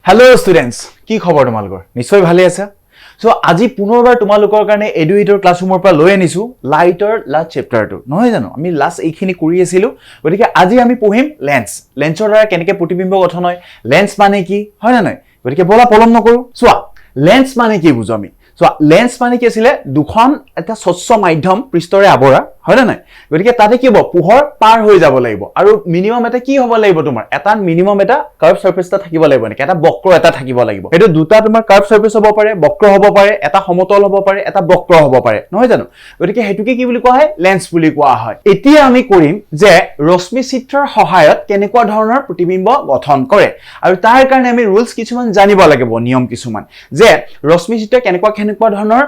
Hello students, কি খবৰ তোমালোকৰ নিশ্চয় ভালে আছে সো আজি পুনৰবাৰ তোমালোকৰ কাৰণে EduAid ক্লাছৰুমৰ পৰা লৈ আনিছো লাইটৰ লাষ্ট চেপ্টাৰটো নহয় জানো আমি লাষ্ট এইখিনি কৰি আছিলো গতিকে আজি আমি পঢ়িম লেন্সৰ দ্বাৰা কেনেকৈ প্ৰতিবিম্ব গঠন হয় লেন্স মানে কি হয় না নহয় গতিকে বলা পলম নকৰো সোৱা লেন্স মানে কি বুজো আমি সোৱা লেন্স মানে কি আছিল দুখন এটা স্বচ্ছ মাধ্যম পৃষ্ঠৰে আৱৰা হয় না নহয় গতিকে তাতে কি হ'ব পোহৰ পাৰ হৈ যাব লাগিব আৰু মিনিমাম এটা কি হ'ব লাগিব তোমাৰ এটা মিনিমাম এটা কাৰ্ভ সাৰফেস এটা থাকিব লাগিব নেকি এটা বক্ৰ এটা থাকিব লাগিব এটো দুটা তোমাৰ কাৰ্ভ সাৰফেস হ'ব পাৰে বক্ৰ হ'ব পাৰে এটা সমতল হ'ব পাৰে এটা বক্ৰ হ'ব পাৰে নহয় জানো গতিকে হেতুকে কি বুলি কোৱা হয় লেন্স বুলি কোৱা হয় এতিয়া আমি কৰিম যে ৰশ্মি চিত্ৰৰ সহায়ত কেনেকুৱা ধৰণৰ প্ৰতিবিম্ব গঠন কৰে আৰু তাৰ কাৰণে আমি ৰুলছ কিছুমান জানিব লাগিব নিয়ম কিছুমান যে ৰশ্মি চিত্ৰ কেনেকুৱা ধৰণৰ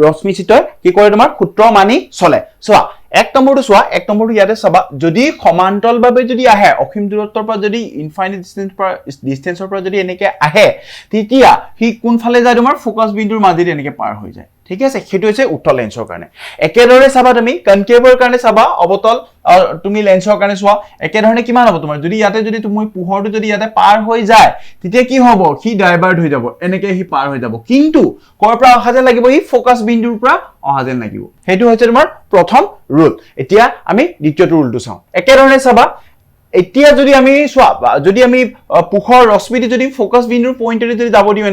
ৰশ্মি চিত্ৰ কি কৰে তোমাৰ সূত্ৰ মানি চলে সোৱা এক নম্বৰটো সোৱা এক নম্বৰটো ইয়াতে চাবা যদি সমান্তৰালভাৱে যদি আহে অসীম দূৰত্বৰ পৰা যদি ইনফাইনাইট ডিসটেন্সৰ পৰা যদি এনেকে আহে তেতিয়া হি কোনফালে যায় তোমাৰ ফোকাস বিন্দুৰ মাজেদি এনেকে পাৰ হৈ যায় ঠিক আছে হেতু হৈছে উত্তল লেন্সৰ কাৰণে একেদৰে চাবা তুমি কনকেভৰ কাৰণে চাবা অবতল তুমি লেন্সৰ কাৰণে সোৱা একেধৰণে কিমান হ'ব তোমাৰ যদি ইয়াতে যদি তুমি পোহৰটো যদি ইয়াতে পাৰ হৈ যায় তেতিয়া কি হ'ব হি ডাইভাৰ্ট হৈ যাব এনেকে হি পাৰ হৈ যাব কিন্তু কৰ পৰা অহা যেন লাগিব হি ফোকাস বিন্দুৰ পৰা অহা যেন লাগিব হেতু হৈছে তোমাৰ প্ৰথম ৰুল এতিয়া আমি দ্বিতীয়টো ৰুলটো চাও একেধৰণে চাবা এতিয়া যদি আমি যদি আমি পোহৰ ৰশ্মিটি যদি ফোকাস বিন্দুৰ পইণ্টৰে যদি যাব দিও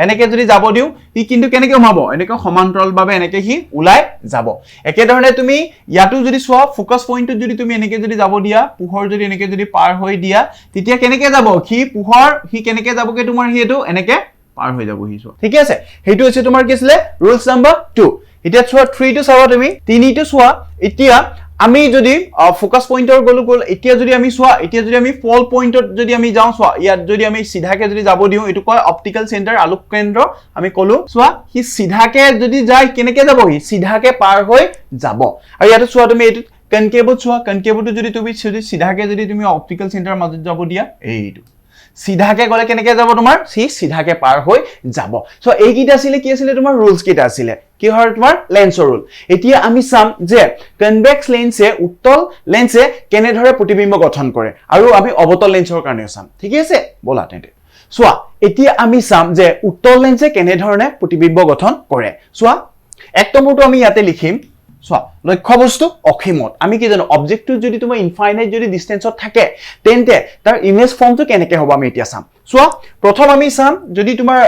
এনেকে যদি যাব দিও ই কিন্তু কেনেকে হমাব এনেকে সমান্তৰালভাৱে এনেকে হি উলাই যাব একেধৰণে তুমি ইয়াটো যদি সোৱা ফোকাস পইণ্টত যদি তুমি এনেকে যদি যাব দিয়া পোহৰ যদি এনেকে যদি পাৰ হৈ দিয়া তেতিয়া কেনেকে যাব কি পোহৰ হি কেনেকে যাবকে তোমাৰ হি এটো এনেকে পাৰ হৈ যাব হি সোৱা ঠিক আছে হেতু হৈছে তোমাৰ কি আছিল ৰুলছ নাম্বাৰ 2 এতিয়া সোৱা 3 টো চাবা তুমি 3 টো সোৱা এতিয়া আমি যদি ফোকাস পইণ্টৰ গল এতিয়া যদি আমি সোৱা এতিয়া যদি আমি ফল পইণ্টত যদি আমি যাও সোৱা ইয়াত যদি আমি সিধাকে যদি যাব দিও এটো কয় অপটিক্যাল সেন্টাৰ আলোক কেন্দ্ৰ আমি কলো সোৱা হি সিধাকে যদি যায় কেনেকে যাব হি সিধাকে পাৰ হৈ যাব আৰু ইয়াত সোৱা তুমি এটো কনকেভত সোৱা কনকেভটো যদি তুমি সিধাকে যদি তুমি অপটিক্যাল সেন্টাৰ মাজত যাব দিয়া এইটো সিধাকে গলে কেনেকে যাব তোমাৰ সিধাকে পাৰ হৈ যাব সো এই কিটা আছিল কি আছিল তোমাৰ ৰুলছ কিটা আছিল কি হয় তোমাৰ লেন্সৰ ৰুল এতিয়া আমি চাম যে কনভেক্স লেন্সে উত্তল লেন্সে কেনে ধৰে প্ৰতিবিম্ব গঠন কৰে আৰু আমি অবতল লেন্সৰ কাৰণে চাম ঠিক আছে বলা তেন্তে সোৱা এতিয়া আমি চাম যে উত্তল লেন্সে কেনে ধৰণে প্ৰতিবিম্ব গঠন কৰে সোৱা এক নম্বৰটো আমি ইয়াতে লিখিম সোৱা লক্ষ্য বস্তু অসীমত আমি কি জানো অবজেক্টটো যদি তোমাৰ ইনফাইনাইট যদি ডিসটেন্সত থাকে তেন্তে তাৰ ইমেজ ফৰ্মটো কেনেকে হ'ব আমি এতিয়া চাম সোৱা প্ৰথম আমি চাম যদি তোমাৰ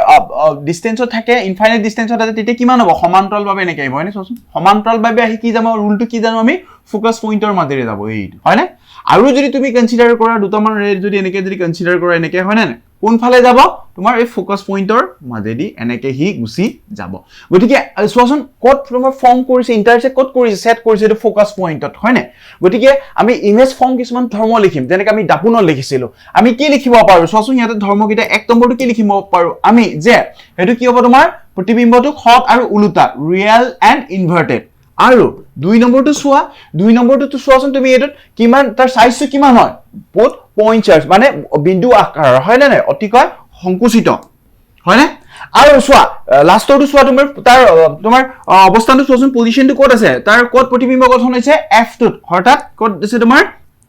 ডিসটেন্সত থাকে ইনফাইনাইট ডিসটেন্সত আছে তেতিয়া কিমান হ'ব সমান্তৰালভাৱে এনেকে আহিব হয়নে চোৱাচোন সমান্তৰালভাৱে আহি কি জানো ৰুলটো কি জানো আমি ফোকাস পইণ্টৰ মাজেৰে যাব এইটো হয়নে আৰু যদি তুমি কনসিডাৰ কৰা দুটামান ৰে যদি এনেকে যদি কনসিডাৰ কৰা এনেকে হয় না কোন ফালে যাব তোমাৰ এই ফোকাস পইণ্টৰ মাজেদি এনেকে হি গুছি যাব গতিকে সোৱাচোন কোড তোমাৰ ফৰ্ম কৰিছে ইন্টাৰসেক্ট কোড কৰিছে সেট কৰিছে এটো ফোকাস পইণ্টত হয়নে গতিকে আমি ইমেজ ফৰ্ম কিছুমান ধৰ্ম লিখিম যেনেকৈ আমি দাপুনত লিখিছিলো আমি কি লিখিব পাৰো সোৱাচোন ইয়াতে ধৰ্ম কিটা এক নম্বৰটো কি লিখিব পাৰো আমি যে এটো কি হ'ব তোমাৰ প্ৰতিবিম্বটো খট আৰু উলুটা ৰিয়েল এণ্ড ইনভাৰ্টেড আৰু 2 নম্বৰটো সোৱা 2 নম্বৰটো সোৱাচোন তুমি এটো কিমান তাৰ সাইজটো কিমান হয় বহুত পইণ্ট চাৰ্জ মানে বিন্দু আকাৰ হয় না নাই অতিকৈ সংকুচিত হয় না আৰু সোৱা লাষ্টৰটো সোৱা তোমাৰ অৱস্থানটো সোৱাচোন পজিশনটো ক'ত আছে তাৰ ক'ত প্ৰতিবিম্ব গঠন হৈছে f2 হঠাৎ ক'ত আছে তোমাৰ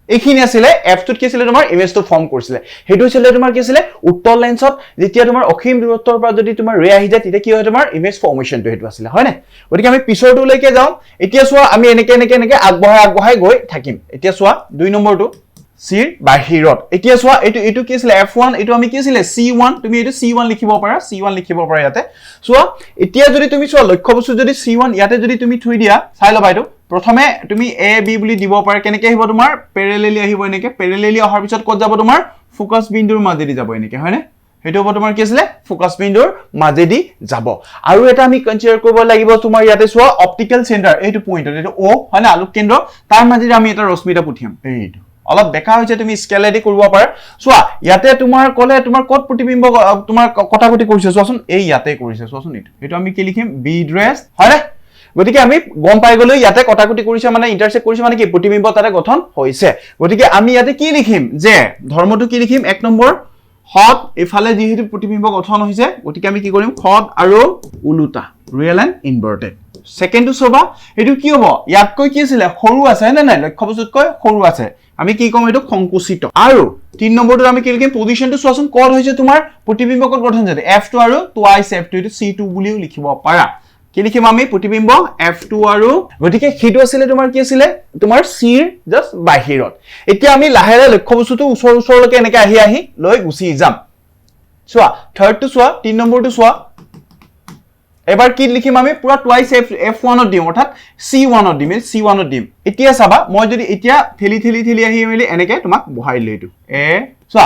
এইখিনি আছিল f2 কি আছিল তোমাৰ ইমেজটো ফৰ্ম কৰিছিল হেতু আছিল তোমাৰ কি আছিল উত্তল লেন্সত যেতিয়া তোমাৰ অসীম দূৰত্বৰ পৰা যদি তোমাৰ ৰে আহি যায় তেতিয়া কি হয় তোমাৰ ইমেজ ফৰ্মেশনটো হেতু আছিল হয় না গতিকে আমি পিছৰটো লৈকে যাও এতিয়া সোৱা আমি এনেকে আগবঢ়াই গৈ থাকিম এতিয়া সোৱা 2 নম্বৰটো সিৰ বাহিৰত এতিয়া সোৱা এটো কি আছিল f1 এটো আমি কি আছিল c1 তুমি এটো c1 লিখিব পাৰা ইয়াতে সোৱা এতিয়া যদি তুমি সোৱা লক্ষ্য বস্তু যদি c1 ইয়াতে যদি তুমি থৈ দিয়া চাই লবা এটো প্ৰথমে তুমি a b বুলি দিব পাৰা কেনেকে আহিব তোমাৰ প্যাৰালেলি আহিব এনেকে প্যাৰালেলি অহাৰ পিছত ক'ত যাব তোমাৰ ফোকাস বিন্দুৰ মাজেদি যাব এনেকে হয়নে হেতু হ'ব তোমাৰ কি আছিল ফোকাস বিন্দুৰ মাজেদি যাব আৰু এটা আমি কনসিডাৰ কৰিব লাগিব তোমাৰ ইয়াতে সোৱা অপটিক্যাল সেন্টাৰ এইটো পইণ্টত এটো o হয়নে আলোক কেন্দ্ৰ তাৰ মাজেদি আমি এটা ৰশ্মিটা পঠিয়াম এইটো অলপ দেখা হৈছে তুমি স্কেলেদি কৰিব পাৰা সোৱা ইয়াতে তোমাৰ কলে তোমাৰ ক'ত প্ৰতিবিম্ব তোমাৰ কটাকটি কৰিছে সোৱাচোন এই ইয়াতে কৰিছে সোৱাচোন এটো আমি কি লিখিম বি ড্ৰেছ হয়নে গতিকে আমি গম পাই গলো ইয়াতে কটাকটি কৰিছে মানে ইন্টাৰসেক্ট কৰিছে মানে কি প্ৰতিবিম্ব তাতে গঠন হৈছে গতিকে আমি ইয়াতে কি লিখিম যে ধৰ্মটো কি লিখিম এক নম্বৰ হট এফালে যেহেতু প্ৰতিবিম্ব গঠন হৈছে গতিকে আমি কি কৰিম হট আৰু উলুটা ৰিয়েল এণ্ড ইনভাৰ্টেড সেকেন্ডটো সবা এটো কি হ'ব ইয়াতকৈ কি আছিল সৰু আছে না নাই লক্ষ্য বস্তুতকৈ সৰু আছে আমি কি কম এটো সংকুচিত আৰু 3 নম্বৰটো আমি কি লিখিম পজিশনটো চোৱাচোন কত হৈছে তোমাৰ প্ৰতিবিম্ব কত গঠন হৈছে f2 আৰু টুৱাইস f2 এটো c2 বুলিও লিখিব পাৰা কি লিখিম আমি প্ৰতিবিম্ব f2 আৰু গতিকে হেতু আছিল তোমাৰ কি আছিল তোমাৰ c ৰ জাস্ট বাহিৰত এতিয়া আমি লাহেৰে লক্ষ্যবস্তুটো ওচৰলৈকে এনেকে আহি লৈ গুছি যাম চোৱা থাৰ্ড টু চোৱা 3 নম্বৰটো চোৱা এবাৰ কি লিখিম আমি পুৰা টুৱাইস f1 ত দিম অৰ্থাৎ c1 ত দিম c1 ত দিম এতিয়া চাবা মই যদি এতিয়া ঠেলি আহি মেলি এনেকে তোমাক বহাই লৈটো চোৱা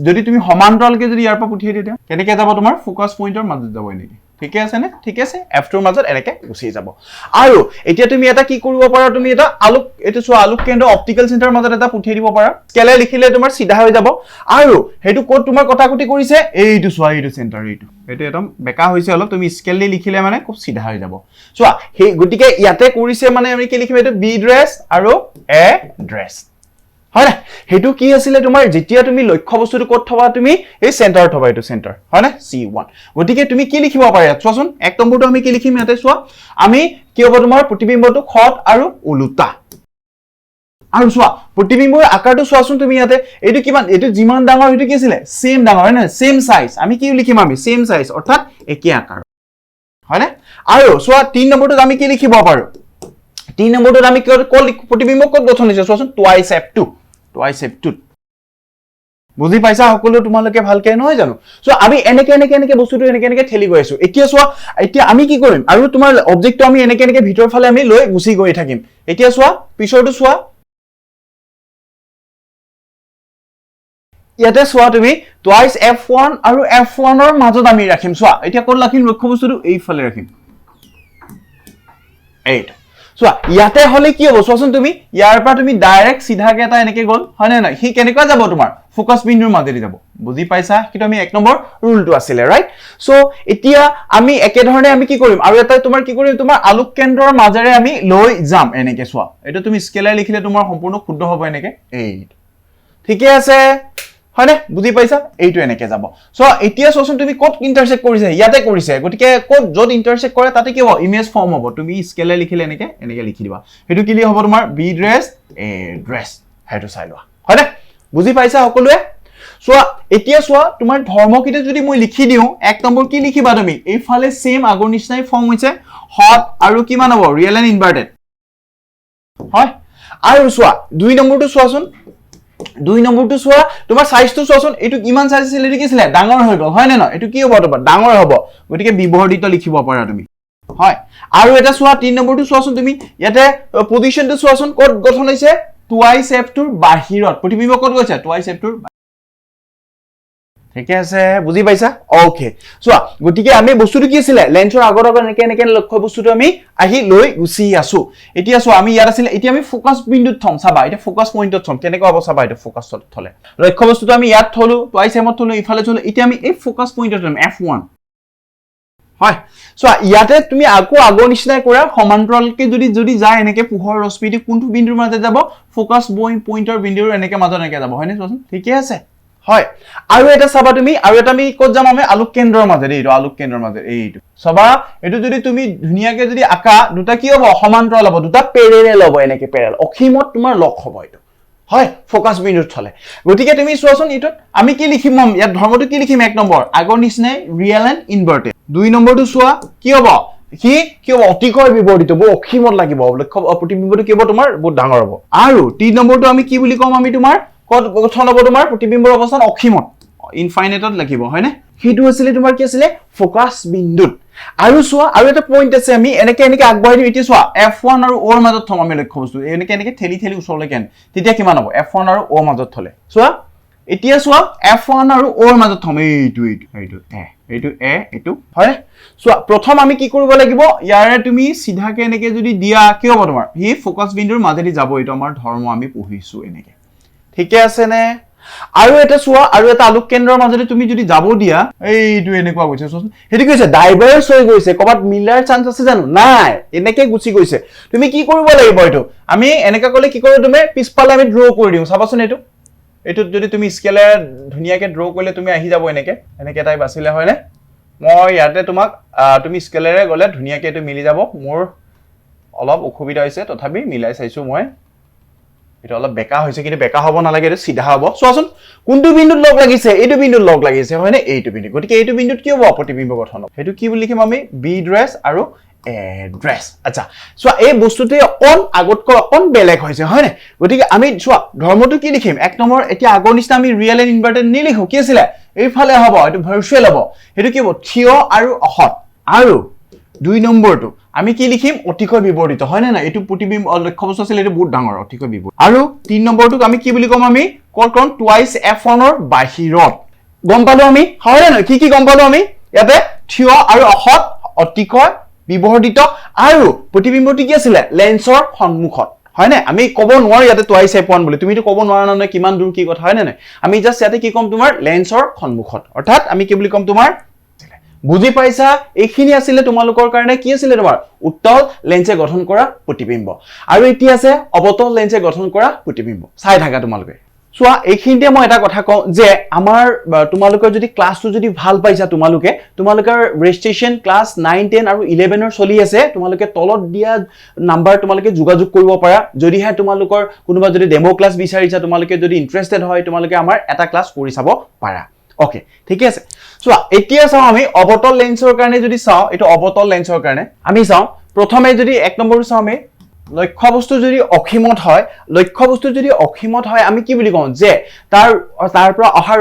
যদি তুমি সমান্তৰালকে যদি ইয়াৰ পৰা পুঠিয়ে দিয়া কেনেকে যাব তোমাৰ ফোকাস পইণ্টৰ মাজত যাব এনেকে ঠিকে আছে নে ঠিক আছে f2 ৰ মাজত এনেকে গুছি যাব আৰু এতিয়া তুমি এটা কি কৰিব পাৰা তুমি এটা আলোক এটো চোৱা আলোক কেন্দ্ৰ অপটিক্যাল সেন্টাৰৰ মাজত এটা পুঠিয়ে দিব পাৰা স্কেলে লিখিলে তোমাৰ সিধা হৈ যাব আৰু হেতু কোড তোমাৰ কটাকটি কৰিছে এইটো চোৱা এইটো সেন্টাৰ এইটো একদম বেকা হৈছে অলপ তুমি স্কেল দি লিখিলে মানে খুব সিধা হৈ যাব চোৱা হে গটিকে ইয়াতে কৰিছে মানে আমি কি লিখিম এটো বি ড্ৰেছ আৰু এ ড্ৰেছ হয় না হেতু কি আছিল তোমাৰ যেতিয়া তুমি লক্ষ্য বস্তুটো কত থবা তুমি এই সেন্টাৰ থবা এটো সেন্টাৰ হয় না c1 গটিকে তুমি কি লিখিব পাৰা চোৱাচোন এক নম্বৰটো আমি কি লিখিম ইয়াতে চোৱা আমি কি হ'ব তোমাৰ প্ৰতিবিম্বটো খট আৰু ওলোটা আৰু চোৱা প্ৰতিবিম্বৰ আকাৰটো চোৱাচোন তুমি ইয়াতে এটো কিমান এটো যিমান ডাঙৰ হেতু কি আছিল সেম ডাঙৰ হয় না সেম সাইজ আমি কি লিখিম আমি সেম সাইজ অৰ্থাৎ একে আকাৰ হয় না আৰু চোৱা 3 নম্বৰটো আমি কি লিখিব পাৰো 3 নম্বৰটো আমি কি প্ৰতিবিম্ব কত গঠন হৈছে চোৱাচোন টুৱাইস f2 বুজি পাইছা সকলো তোমালোকে ভালকে নহয় জানো সো আমি এনেকে বস্তুটো এনেকে ঠেলি গৈ আছো এতিয়া চোৱা এতিয়া আমি কি কৰিম আৰু তোমাৰ অবজেক্টটো আমি এনেকে ভিতৰ ফালে আমি লৈ গুছি গৈ থাকিম এতিয়া চোৱা পিছৰটো চোৱা ইয়াতে চোৱা তুমি টুৱাইস f1 আৰু f1 ৰ মাজত আমি ৰাখিম চোৱা এতিয়া কোন ৰাখিম লক্ষ্য বস্তুটো এই ফালে ৰাখিম এইটো চোৱা ইয়াতে হলে কি হ'ব চোৱাচোন তুমি ইয়াৰ পৰা তুমি ডাইৰেক্ট সিধাকে এটা এনেকে গল হয় না হি কেনেকুৱা যাব তোমাৰ ফোকাস বিন্দুৰ মাজেদি যাব বুজি পাইছা কিটো আমি এক নম্বৰ ৰুলটো আছিল ৰাইট সো এতিয়া আমি একে ধৰণে আমি কি কৰিম আৰু এটা তোমাৰ কি কৰিম তোমাৰ আলোক কেন্দ্ৰৰ মাজেৰে আমি লৈ যাম এনেকে চোৱা এটা তুমি স্কেলাৰ লিখিলে তোমাৰ সম্পূৰ্ণ ক্ষুদ্ৰ হ'ব এনেকে এই ঠিকে আছে হয় না বুজি পাইছা এইটো এনেকে যাব সো এতিয়া চোৱাচোন তুমি কত ইন্টাৰসেক্ট কৰিছে ইয়াতে কৰিছে গটিকে কত যত ইন্টাৰসেক্ট কৰে তাতে কি হ'ব ইমেজ ফৰ্ম হ'ব তুমি স্কেলাৰ লিখিলে এনেকে লিখি দিবা হেতু কি হ'ব তোমাৰ বি ড্ৰেছ এ ড্ৰেছ হেতু চাই লোৱা হয় না বুজি পাইছা সকলোৱে চোৱা এতিয়া চোৱা তোমাৰ ধৰ্মকিতে যদি মই লিখি দিও এক নম্বৰ কি লিখিবা তুমি এই ফালে সেম আগৰ নিচিনাই ফৰ্ম হৈছে হট আৰু কিমান হ'ব ৰিয়েল এণ্ড ইনভাৰ্টেড হয় আৰু চোৱা 2 নম্বৰটো চোৱাচোন 2 নম্বৰটো চোৱা তোমাৰ সাইজটো চোৱাচোন এটো কিমান সাইজ আছিল এটো কি আছিল ডাঙৰ হৈ গল হয় না ন এটো কি হ'ব তোমাৰ ডাঙৰ হ'ব গটিকে বিবৰ্ধিত লিখিব পাৰা তুমি হয় আৰু এটা চোৱা 3 নম্বৰটো চোৱাচোন তুমি ইয়াতে পজিশনটো চোৱাচোন কত গঠন হৈছে টুৱাইস f2 ৰ বাহিৰত প্ৰতিবিম্ব কত গৈছে টুৱাইস f2 ৰ ঠিক আছে বুজি পাইছা ওকে চোৱা গটিকে আমি বস্তুটো কি আছিল লেন্সৰ আগৰ এনেকে লক্ষ্য বস্তুটো আমি আহি লৈ গুছি আছো এতিয়া চোৱা আমি ইয়াত আছিল এতিয়া আমি ফোকাস বিন্দুত থম চাবা এটা ফোকাস পইণ্টত থম কেনেকৈ হ'ব চাবা এটা ফোকাসত থলে লক্ষ্য বস্তুটো আমি ইয়াত থলো টুৱাইস m ত থলো ইফালে থলো এতিয়া আমি এই ফোকাস পইণ্টত থম f1 হয় সো ইয়াতে তুমি আগৰ নিচিনাই কৰা সমান্তৰালকে যদি যায় এনেকে পোহৰ ৰশ্মিটো কোনটো বিন্দুৰ মাজত যাব ফোকাস পইণ্টৰ বিন্দুৰ এনেকে মাজত এনেকে যাব হয়নে চোৱাচোন ঠিকে আছে হয় আৰু এটা চাবা তুমি আৰু এটা আমি কত যাম আমি আলোক কেন্দ্ৰৰ মাজে এইটো আলোক কেন্দ্ৰৰ মাজে এইটো চাবা এটো যদি তুমি ধুনিয়াকে যদি আকা দুটা কি হ'ব সমান্তৰাল হ'ব দুটা পেৰেলেল হ'ব এনেকে পেৰেলেল অখিমত তোমাৰ লক হ'ব এটো হয় ফোকাস বিন্দুত থলে গটিকে তুমি চোৱাচোন এটো আমি কি লিখিম ইয়াত ধৰ্মটো কি লিখিম এক নম্বৰ আগৰ নিচিনাই ৰিয়েল এণ্ড ইনভাৰ্টেড 2 নম্বৰটো চোৱা কি হ'ব কি হ'ব অতিকয় বিবৰ্ধিত ব অখিমত লাগিব লক্ষ্য প্ৰতিবিম্বটো কি হ'ব তোমাৰ বহুত ডাঙৰ হ'ব আৰু 3 নম্বৰটো আমি কি বুলি কম আমি তোমাৰ কত গঠন হ'ব তোমাৰ প্ৰতিবিম্বৰ অৱস্থান অখিমত ইনফাইনাইটত লাগিব হয় না হেতু আছিল তোমাৰ কি আছিল ফোকাস বিন্দুত আৰু চোৱা আৰু এটা পইণ্ট আছে আমি এনেকে আগবঢ়াই দিম এতিয়া চোৱা f1 আৰু o ৰ মাজত থম আমি লক্ষ্য বস্তু এনেকে ঠেলি ওচৰলৈ কেন তেতিয়া কিমান হ'ব f1 আৰু o মাজত থলে চোৱা এতিয়া চোৱা f1 আৰু o ৰ মাজত থম এইটো এইটো হয় চোৱা প্ৰথম আমি কি কৰিব লাগিব ইয়াৰে তুমি সিধাকে এনেকে যদি দিয়া কি হ'ব তোমাৰ হি ফোকাস বিন্দুৰ মাজেদি যাব এইটো আমাৰ ধৰ্ম আমি পঢ়িছো এনেকে ঠিকে আছে নে আৰু এটা চোৱা আৰু এটা আলোক কেন্দ্ৰৰ মাজেদি তুমি যদি যাব দিয়া এইটো এনেকুৱা গৈছে চোৱাচোন হেতি কৈছে ডাইভাৰ্স হৈ গৈছে কবাত মিলাৰ চান্স আছে জানো নাই এনেকে গুছি গৈছে তুমি কি কৰিব লাগিব এইটো আমি এনেকা কলে কি কৰো তুমি পিছফালে আমি ড্ৰ কৰি দিও চাবাচোন এইটো যদি তুমি স্কেলাৰ ধুনিয়াকে ড্ৰ কৰিলে তুমি আহি যাব এনেকে টাইপ আছিলে হয় নে মই ইয়াতে তোমাক তুমি স্কেলাৰে গলে ধুনিয়াকে এটো মিলি যাব মোৰ অলপ অসুবিধা হৈছে তথাপি মিলাই চাইছো মই এটা অলপ বেকা হৈছে কিন্তু বেকা হ'ব নালাগে এটা সিধা হ'ব চোৱাচোন কোনটো বিন্দুত লগ লাগিছে এইটো বিন্দুত লগ লাগিছে হয়নে এইটো বিন্দু গতিকে এইটো বিন্দুত কি হ'ব প্ৰতিবিম্ব গঠন হ'ব হেতু কি বুলি লিখিম আমি এড্ৰেছ আৰু এড্ৰেছ আচ্ছা সো এই বস্তুতে অন আগতকৈ অন বেলেগ হৈছে হয়নে গতিকে আমি চোৱা ধৰ্মটো কি লিখিম এক নম্বৰ এতিয়া আগৰ নিচিনা আমি ৰিয়েল এণ্ড ইনভাৰ্টেড নিলিখো কি আছিল এইফালে হ'ব এটো ভাৰ্চুৱেল হ'ব হেতু কি হ'ব থিয় আৰু অসৎ আৰু 2 নম্বৰটো আমি কি লিখিম অতিকৈ বিৱৰ্তিত হয় না এটো প্ৰতিবিম্ব লক্ষ্যবস্তু আছিল এটো বহুত ডাঙৰ অতিকৈ বিৱৰ্তিত আৰু 3 নম্বৰটো আমি কি বুলি কম আমি কল টুৱাইস f1 ৰ বাহিৰত গম পালো আমি হয় না কি গম পালো আমি ইয়াতে থিয় আৰু অসৎ অতিকৈ বিৱৰ্তিত আৰু প্ৰতিবিম্বটো কি আছিল লেন্সৰ সন্মুখত হয় না আমি ক'ব নোৱাৰো ইয়াতে টুৱাইস f1 বুলি তুমিটো ক'ব নোৱাৰা না কিমান দূৰ কি কথা হয় না আমি জাস্ট ইয়াতে কি কম তোমাৰ লেন্সৰ সন্মুখত অৰ্থাৎ আমি কি বুলি কম তোমাৰ বুজি পাইছা এইখিনি আছিল তোমালোকৰ কাৰণে কি আছিল তোমাৰ উত্তল লেন্সে গঠন কৰা প্ৰতিবিম্ব আৰু এটি আছে অবতল লেন্সে গঠন কৰা প্ৰতিবিম্ব চাই থাকা তোমালোকে সোৱা এইখিনিতে মই এটা কথা কওঁ যে আমাৰ তোমালোকৰ যদি ক্লাছটো যদি ভাল পাইছা তোমালোকৰ ৰেজিষ্ট্ৰেচন ক্লাছ 9 10 আৰু 11 ৰ চলি আছে তোমালোকে তলত দিয়া নাম্বাৰ তোমালোকে যোগাযোগ কৰিব পাৰা যদি হে তোমালোকৰ কোনোবা যদি ডেমো ক্লাছ বিচাৰিছা তোমালোকে যদি ইন্টাৰেষ্টেড হয় তোমালোকে আমাৰ এটা ক্লাছ কৰি চাব পাৰা ওকে ঠিক আছে সো এতিয়া চাও আমি অবতল লেন্সৰ কাৰণে যদি চাও এটো অবতল লেন্সৰ কাৰণে আমি চাও প্ৰথমে যদি এক নম্বৰ চাও আমি লক্ষ্যবস্তু যদি অখিমত হয় আমি কি বুলি কওঁ যে তাৰ পৰা অহা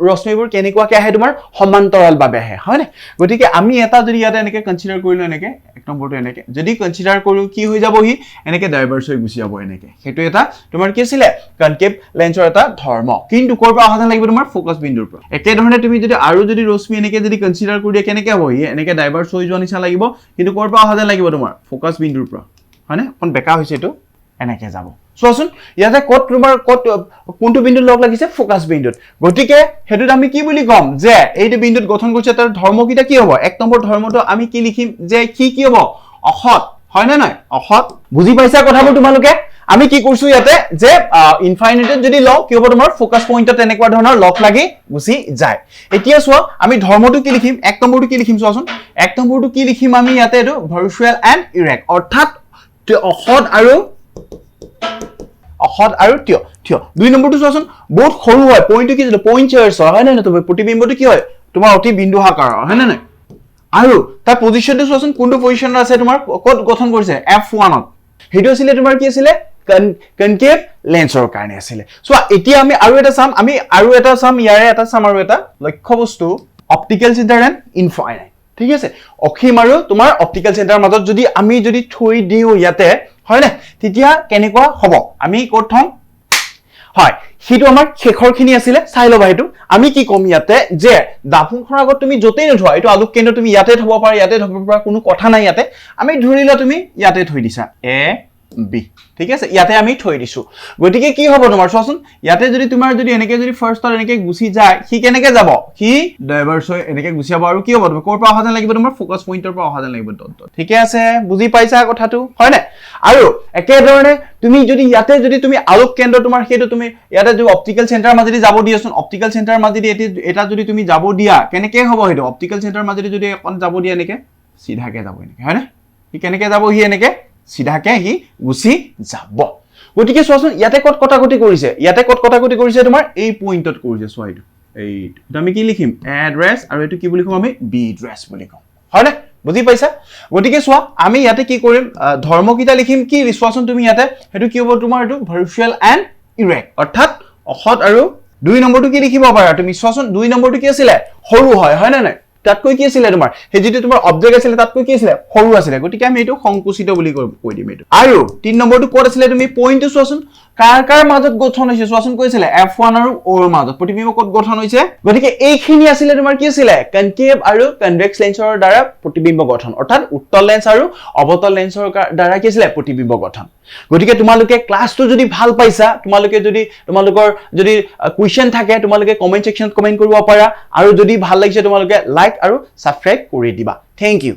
ৰশ্মিবোৰ কেনেকুৱাকে আহে তোমাৰ সমান্তৰাল ভাবে আহে হয় না গতিকে আমি এটা যদি ইয়াতে এনেকে কনসিডাৰ কৰিলো এনেকে এক নম্বৰটো এনেকে যদি কনসিডাৰ কৰো কি হৈ যাবহি এনেকে ডাইভাৰ্স হৈ গুছি যাব এনেকে হেতু এটা তোমাৰ কি আছিল কনকেভ লেন্সৰ এটা ধৰ্ম কিন্তু কৰবা অহা লাগিব তোমাৰ ফোকাস বিন্দুৰ পৰা একে ধৰণে তুমি যদি আৰু যদি ৰশ্মি এনেকে যদি কনসিডাৰ কৰি দিয়া কেনেকে হ'ব এনেকে ডাইভাৰ্স হৈ যোৱা নিচিনা লাগিব কিন্তু কৰবা অহা লাগিব তোমাৰ ফোকাস বিন্দুৰ পৰা হয়নে কোন বেকা হৈছে এটো এনেকে যাব সোচোন ইয়াতে কত তোমাৰ কত কোনটো বিন্দুত লগ লাগিছে ফোকাস বিন্দুত গটিকে হেতুত আমি কি বুলি কম যে এইটো বিন্দুত গঠন কৰিছে তাৰ ধৰ্ম কিটা কি হ'ব এক নম্বৰ ধৰ্মটো আমি কি লিখিম যে কি হ'ব অসৎ হয় না নাই অসৎ বুজি পাইছা কথাবোৰ তোমালোকে আমি কি কৰিছো ইয়াতে যে ইনফাইনাইটত যদি লও কি হ'ব তোমাৰ ফোকাস পইণ্টত এনেকুৱা ধৰণৰ লগ লাগি গুছি যায় এতিয়া চোৱা আমি ধৰ্মটো কি লিখিম এক নম্বৰটো কি লিখিম চোৱাচোন এক নম্বৰটো কি লিখিম আমি ইয়াতে এটো ভাৰ্চুৱেল এণ্ড ইৰেক্ট অৰ্থাৎ অসৎ আৰু থিয় 2 নম্বৰটো চোৱাচোন বহুত সৰু হয় পইণ্টটো কি পইণ্ট চাৰ্জ হয় না তুমি প্ৰতিবিম্বটো কি হয় তোমাৰ অতি বিন্দুহাকাৰ হয় না আৰু তাৰ পজিশনটো চোৱাচোন কোনটো পজিশনত আছে তোমাৰ কত গঠন কৰিছে f1 ত হেতু আছিল তোমাৰ কি আছিল কনকেভ লেন্সৰ কাৰণে আছিল সো এতিয়া আমি আৰু এটা চাম ইয়াৰে এটা চাম আৰু এটা লক্ষ্যবস্তু অপটিকেল চেণ্টাৰ এণ্ড ইনফাইনাইট ঠিক আছে অখিম আৰু তোমাৰ অপটিকেল চেণ্টাৰৰ মাজত যদি আমি যদি থৈ দিও ইয়াতে হয় না তেতিয়া কেনেকুৱা হ'ব আমি ক'ত থম হয় হিটো আমাৰ শেখৰখিনি আছিল চাই লবা হেতু আমি কি কম ইয়াতে যে দাফুখৰ আগত তুমি যতেই নথোৱা এটো আলোক কেন্দ্ৰ তুমি ইয়াতে থব পাৰা কোনো কথা নাই ইয়াতে আমি ধৰিলা তুমি ইয়াতে থৈ দিছা এ বি ঠিক আছে ইয়াতে আমি থৈ দিছো গটিকে কি হ'ব তোমাৰ চোৱাচোন ইয়াতে যদি তোমাৰ যদি এনেকে যদি ফাৰ্ষ্টত এনেকে গুছি যায় কি কেনেকে যাব কি ডাইভাৰ্স হৈ এনেকে গুছি যাব আৰু কি হ'ব তুমি কৰ পৰা অহা লাগিব তোমাৰ ফোকাস পইণ্টৰ পৰা অহা লাগিব ঠিক আছে বুজি পাইছা কথাটো হয় না আৰু একে ধৰণে তুমি যদি ইয়াতে যদি তুমি আলোক কেন্দ্ৰ তোমাৰ হেতু তুমি ইয়াতে যদি অপটিকেল চেণ্টাৰ মাজেদি যাব দিয়াছোন অপটিকেল চেণ্টাৰ মাজেদি এটা যদি তুমি যাব দিয়া কেনেকে হ'ব হেতু অপটিকেল চেণ্টাৰ মাজেদি যদি এখন যাব দিয়া এনেকে সিধাকে যাব এনেকে হয় না কি কেনেকে যাব হি এনেকে সিধাকে হি গুছি যাব গটিকে চোৱাচোন ইয়াতে কত কটাকটি কৰিছে তোমাৰ এই পইণ্টত কৰিছে চোৱা এইটো আমি কি লিখিম এড্ৰেছ আৰু এটো কি বুলি কম আমি বি এড্ৰেছ বুলি কম হয় না বুজি পাইছা গটিকে চোৱা আমি ইয়াতে কি কৰিম ধৰ্ম কিটা লিখিম কি চোৱাচোন তুমি ইয়াতে হেতু কি হ'ব তোমাৰ এটো ভাৰ্চুৱেল এণ্ড ইৰেক্ট অৰ্থাৎ অসৎ আৰু 2 নম্বৰটো কি লিখিব পাৰা তুমি চোৱাচোন 2 নম্বৰটো কি আছিল সৰু হয় না নাই তাতকৈ কি আছিল তোমাৰ হে যেটো তোমাৰ অবজেক্ট আছিল তাতকৈ কি আছিল সৰু আছিল গটিকে আমি এটো সংকুচিত বুলি কৈ দিম এটো আৰু 3 নম্বৰটো ক'ত আছিল তুমি পইণ্টটো চোৱাচোন কাৰ মাজত গঠন হৈছে চোৱাচোন কৈছিল f1 আৰু o ৰ মাজত প্ৰতিবিম্ব ক'ত গঠন হৈছে গটিকে এইখিনি আছিল তোমাৰ কি আছিল কনকেভ আৰু কনভেক্স লেন্সৰ দ্বাৰা প্ৰতিবিম্ব গঠন অৰ্থাৎ উত্তল লেন্স আৰু অবতল লেন্সৰ দ্বাৰা কি আছিল প্ৰতিবিম্ব গঠন গটিকে তোমালোকে ক্লাছটো যদি ভাল পাইছা তোমালোকৰ যদি কোৱেশ্চন থাকে তোমালোকে কমেন্ট সেকশনত কমেন্ট কৰিব পাৰা আৰু যদি ভাল লাগিছে তোমালোকে লাইক আৰু সাবস্ক্ৰাইব কৰি দিবা থ্যাংক ইউ